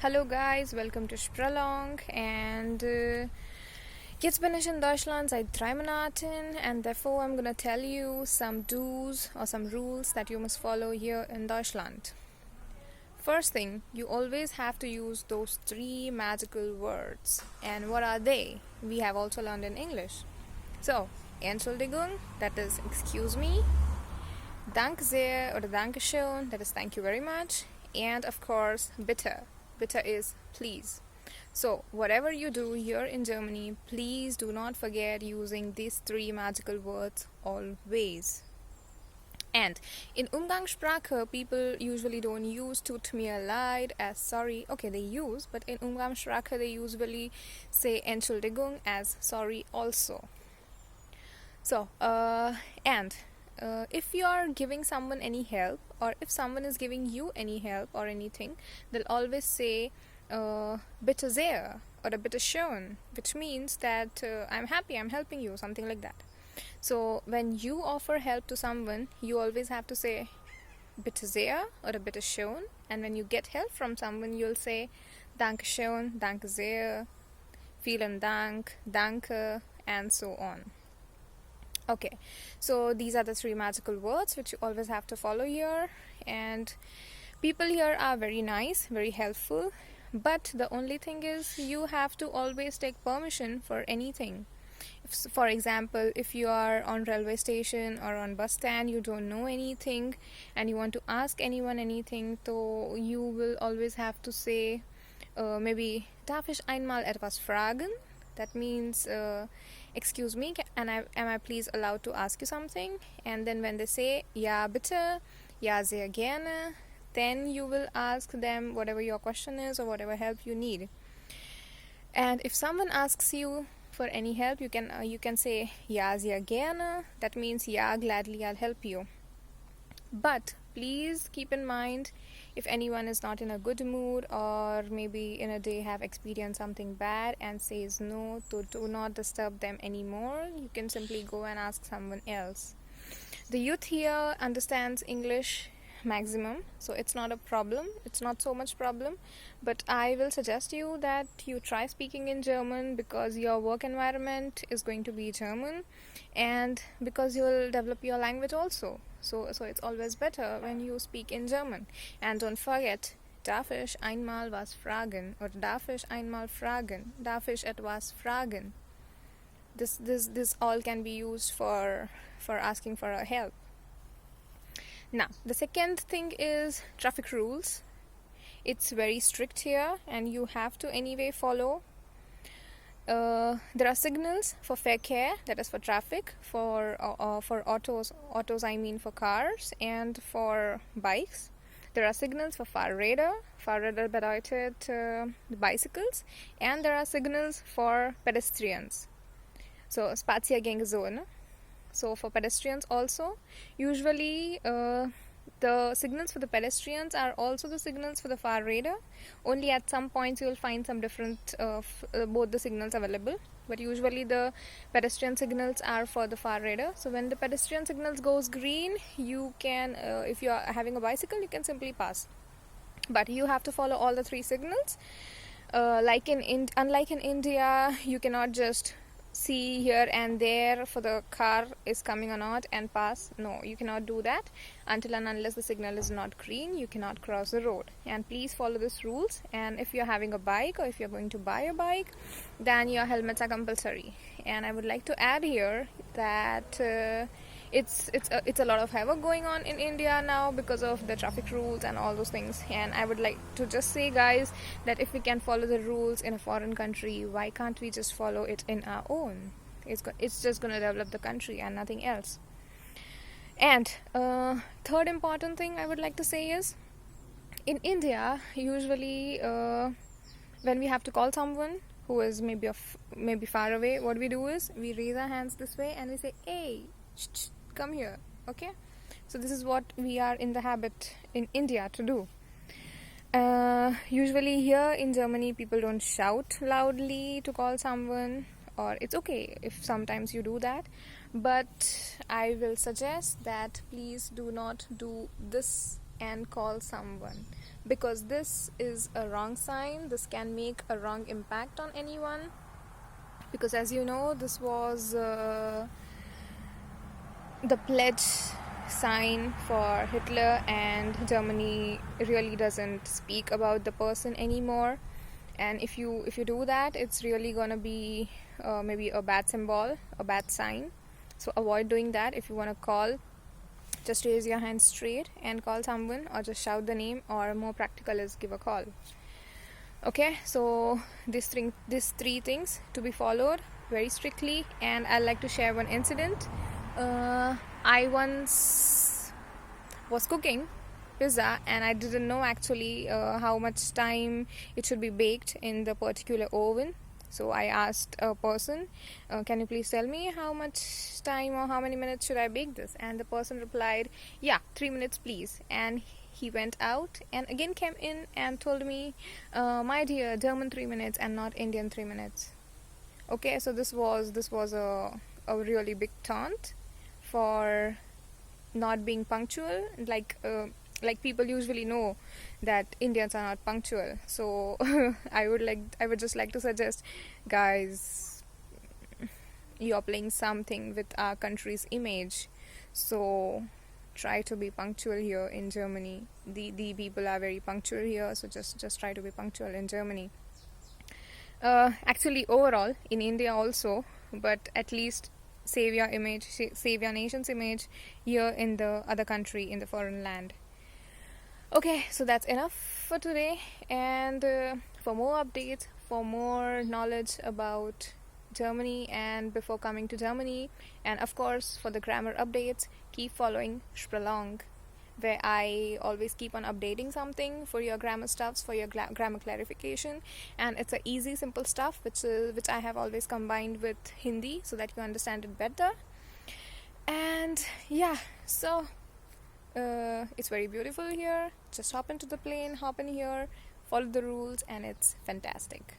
Hallo guys, welcome to Spralong and jetzt bin ich in Deutschland seit 3 Monaten and therefore I'm gonna tell you some do's or some rules that you must follow here in Deutschland. First thing, you always have to use those 3 magical words. And what are they? We have also learned in English. So, Entschuldigung, that is excuse me. Danke sehr oder Dankeschön, that is thank you very much. And of course, bitte. Bitte is please. So, whatever you do here in Germany, please do not forget using these 3 magical words always. And in Umgangssprache, people usually don't use tut mir leid as sorry. Okay, they use, but in Umgangssprache, they usually say Entschuldigung as sorry also. So, if you are giving someone any help, or if someone is giving you any help or anything, they'll always say bitte sehr or bitte schön, which means that I'm happy, I'm helping you, something like that. So when you offer help to someone, you always have to say bitte sehr or bitte schön, and when you get help from someone, you'll say danke schön, danke sehr, vielen Dank, danke, and so on. Okay, so these are the 3 magical words which you always have to follow here, and people here are very nice, very helpful, but the only thing is you have to always take permission for anything. For example, if you are on railway station or on bus stand, you don't know anything and you want to ask anyone anything, so you will always have to say maybe darf ich einmal etwas fragen? That means excuse me, am I please allowed to ask you something? And then when they say ja bitte, ja sehr gerne, then you will ask them whatever your question is or whatever help you need. And if someone asks you for any help, you can say ja sehr gerne. That means ja, gladly I'll help you. But please keep in mind, if anyone is not in a good mood or maybe in a day have experienced something bad and says no, to do not disturb them anymore, you can simply go and ask someone else. The youth here understands English maximum, so it's not a problem, it's not so much problem, but I will suggest you that you try speaking in German because your work environment is going to be German and because you will develop your language also, so it's always better when you speak in German. And don't forget, darf ich einmal was fragen or darf ich einmal fragen, darf ich etwas fragen. This all can be used for asking for a help. Now, the second thing is traffic rules. It's very strict here and you have to anyway follow. There are signals for Verkehr, that is for traffic, for autos I mean for cars, and for bikes. There are signals for Fahrräder. Fahrräder bedeutet bicycles, and there are signals for pedestrians. So Spaziergänge-Zone. So for pedestrians also, usually the signals for the pedestrians are also the signals for the Fahrräder. Only at some points you will find some different both the signals available, but usually the pedestrian signals are for the Fahrräder. So when the pedestrian signals goes green, you can if you are having a bicycle, you can simply pass, but you have to follow all the 3 signals. Unlike in India, you cannot just see here and there for the car is coming or not and pass. No, you cannot do that until and unless the signal is not green. You cannot cross the road, and please follow these rules. And if you're having a bike or if you're going to buy a bike, then your helmets are compulsory. And I would like to add here that it's a lot of havoc going on in India now because of the traffic rules and all those things. And I would like to just say, guys, that if we can follow the rules in a foreign country, why can't we just follow it in our own? It's just going to develop the country and nothing else. And third important thing I would like to say is, in India, usually when we have to call someone who is maybe far away, what we do is we raise our hands this way and we say, hey, come here. Okay, so this is what we are in the habit in India to do. Usually here in Germany, people don't shout loudly to call someone, or it's okay if sometimes you do that, but I will suggest that please do not do this and call someone, because this is a wrong sign. This can make a wrong impact on anyone, because as you know, this was the pledge sign for Hitler, and Germany really doesn't speak about the person anymore. And if you do that, it's really gonna be maybe a bad symbol, a bad sign. So avoid doing that. If you want to call, just raise your hand straight and call someone, or just shout the name, or more practical is give a call. Okay, so these three things to be followed very strictly. And I'd like to share one incident. I once was cooking pizza, and I didn't know actually how much time it should be baked in the particular oven. So I asked a person, can you please tell me how much time or how many minutes should I bake this? And the person replied, yeah, 3 minutes please. And he went out and again came in and told me, my dear, German 3 minutes and not Indian 3 minutes. Okay, so this was a really big taunt for not being punctual. Like people usually know that Indians are not punctual. So I would just like to suggest, guys, you're playing something with our country's image. So try to be punctual here in Germany. The people are very punctual here, so just try to be punctual in Germany. Actually, overall in India also, but at least save your image, save your nation's image here in the other country, in the foreign land. Okay, so that's enough for today. And for more updates, for more knowledge about Germany and before coming to Germany, and of course for the grammar updates, keep following Spralong, where I always keep on updating something for your grammar stuffs, for your grammar clarification. And it's a easy, simple stuff which I have always combined with Hindi so that you understand it better. And yeah, so it's very beautiful here. Just hop into the plane, hop in here, follow the rules, and it's fantastic.